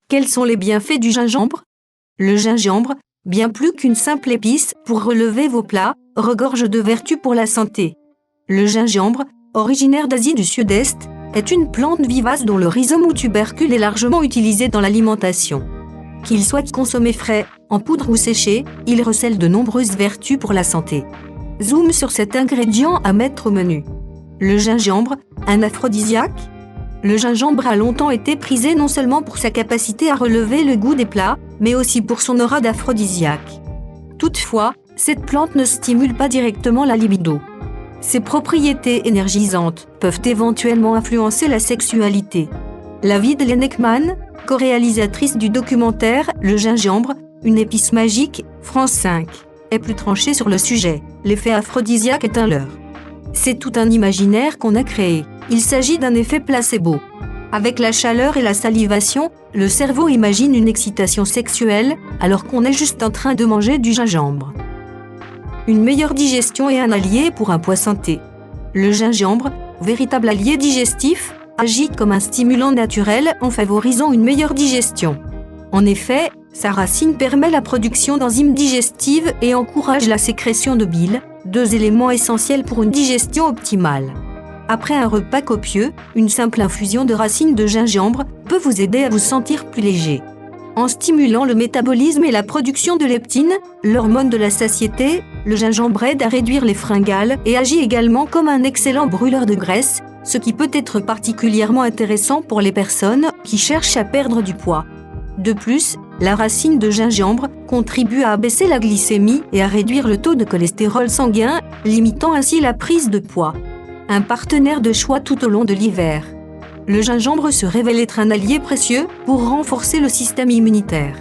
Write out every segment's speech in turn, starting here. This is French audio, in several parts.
Quels sont les bienfaits du gingembre ? Le gingembre, bien plus qu'une simple épice pour relever vos plats, regorge de vertus pour la santé. Le gingembre, originaire d'Asie du Sud-Est, est une plante vivace dont le rhizome ou tubercule est largement utilisé dans l'alimentation. Qu'il soit consommé frais, en poudre ou séché, il recèle de nombreuses vertus pour la santé. Zoom sur cet ingrédient à mettre au menu. Le gingembre, un aphrodisiaque ? Le gingembre a longtemps été prisé non seulement pour sa capacité à relever le goût des plats, mais aussi pour son aura d'aphrodisiaque. Toutefois, cette plante ne stimule pas directement la libido. Ses propriétés énergisantes peuvent éventuellement influencer la sexualité. L'avis de Lynn Ekman, co-réalisatrice du documentaire « Le gingembre, une épice magique », France 5, est plus tranchée sur le sujet. L'effet aphrodisiaque est un leurre. C'est tout un imaginaire qu'on a créé. Il s'agit d'un effet placebo. Avec la chaleur et la salivation, le cerveau imagine une excitation sexuelle alors qu'on est juste en train de manger du gingembre. Une meilleure digestion est un allié pour un poids santé. Le gingembre, véritable allié digestif, agit comme un stimulant naturel en favorisant une meilleure digestion. En effet, sa racine permet la production d'enzymes digestives et encourage la sécrétion de bile, deux éléments essentiels pour une digestion optimale. Après un repas copieux, une simple infusion de racines de gingembre peut vous aider à vous sentir plus léger. En stimulant le métabolisme et la production de leptine, l'hormone de la satiété, le gingembre aide à réduire les fringales et agit également comme un excellent brûleur de graisse, ce qui peut être particulièrement intéressant pour les personnes qui cherchent à perdre du poids. De plus, la racine de gingembre contribue à abaisser la glycémie et à réduire le taux de cholestérol sanguin, limitant ainsi la prise de poids. Un partenaire de choix tout au long de l'hiver. Le gingembre se révèle être un allié précieux pour renforcer le système immunitaire.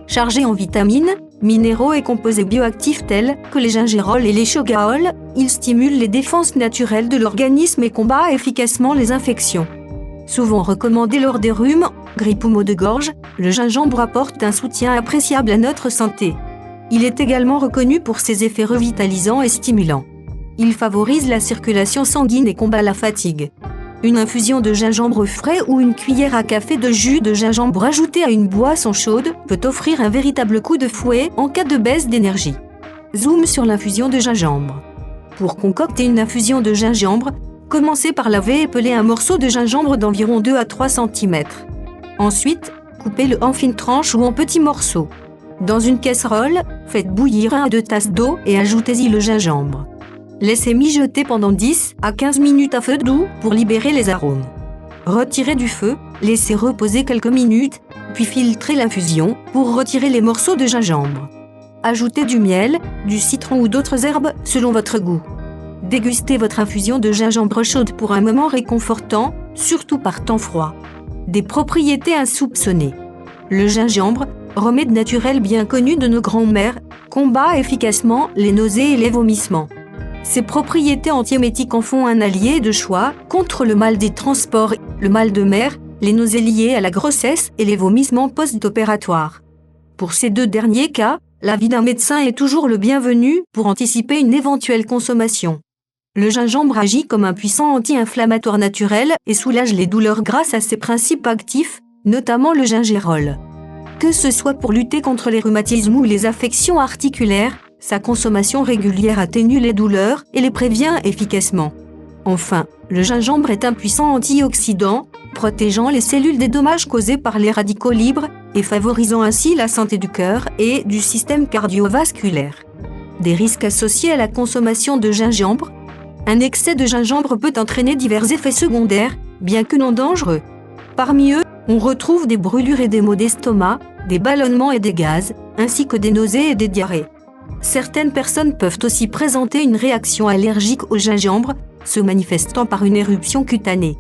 Chargé en vitamines, minéraux et composés bioactifs tels que les gingérols et les chogaols, il stimule les défenses naturelles de l'organisme et combat efficacement les infections. Souvent recommandé lors des rhumes, grippe ou maux de gorge, le gingembre apporte un soutien appréciable à notre santé. Il est également reconnu pour ses effets revitalisants et stimulants. Il favorise la circulation sanguine et combat la fatigue. Une infusion de gingembre frais ou une cuillère à café de jus de gingembre ajouté à une boisson chaude peut offrir un véritable coup de fouet en cas de baisse d'énergie. Zoom sur l'infusion de gingembre. Pour concocter une infusion de gingembre, commencez par laver et peler un morceau de gingembre d'environ 2 à 3 cm. Ensuite, coupez-le en fines tranches ou en petits morceaux. Dans une casserole, faites bouillir 1 à 2 tasses d'eau et ajoutez-y le gingembre. Laissez mijoter pendant 10 à 15 minutes à feu doux pour libérer les arômes. Retirez du feu, laissez reposer quelques minutes, puis filtrez l'infusion pour retirer les morceaux de gingembre. Ajoutez du miel, du citron ou d'autres herbes selon votre goût. Dégustez votre infusion de gingembre chaude pour un moment réconfortant, surtout par temps froid. Des propriétés insoupçonnées. Le gingembre, remède naturel bien connu de nos grands-mères, combat efficacement les nausées et les vomissements. Ses propriétés antiémétiques en font un allié de choix contre le mal des transports, le mal de mer, les nausées liées à la grossesse et les vomissements post-opératoires. Pour ces deux derniers cas, l'avis d'un médecin est toujours le bienvenu pour anticiper une éventuelle consommation. Le gingembre agit comme un puissant anti-inflammatoire naturel et soulage les douleurs grâce à ses principes actifs, notamment le gingérol. Que ce soit pour lutter contre les rhumatismes ou les affections articulaires, sa consommation régulière atténue les douleurs et les prévient efficacement. Enfin, le gingembre est un puissant antioxydant, protégeant les cellules des dommages causés par les radicaux libres et favorisant ainsi la santé du cœur et du système cardiovasculaire. Des risques associés à la consommation de gingembre. Un excès de gingembre peut entraîner divers effets secondaires, bien que non dangereux. Parmi eux, on retrouve des brûlures et des maux d'estomac, des ballonnements et des gaz, ainsi que des nausées et des diarrhées. Certaines personnes peuvent aussi présenter une réaction allergique au gingembre, se manifestant par une éruption cutanée.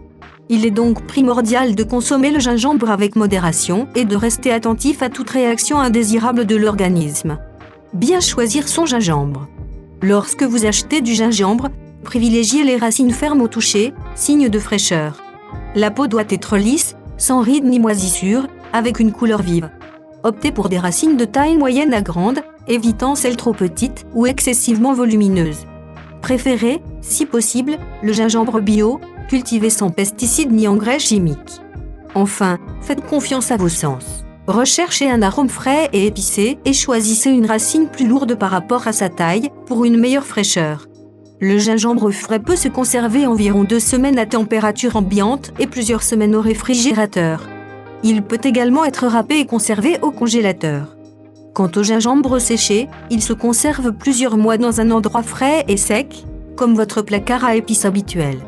Il est donc primordial de consommer le gingembre avec modération et de rester attentif à toute réaction indésirable de l'organisme. Bien choisir son gingembre. Lorsque vous achetez du gingembre, privilégiez les racines fermes au toucher, signe de fraîcheur. La peau doit être lisse, sans rides ni moisissures, avec une couleur vive. Optez pour des racines de taille moyenne à grande, évitant celles trop petites ou excessivement volumineuses. Préférez, si possible, le gingembre bio, cultivé sans pesticides ni engrais chimiques. Enfin, faites confiance à vos sens. Recherchez un arôme frais et épicé et choisissez une racine plus lourde par rapport à sa taille pour une meilleure fraîcheur. Le gingembre frais peut se conserver environ 2 semaines à température ambiante et plusieurs semaines au réfrigérateur. Il peut également être râpé et conservé au congélateur. Quant au gingembre séché, il se conserve plusieurs mois dans un endroit frais et sec, comme votre placard à épices habituel.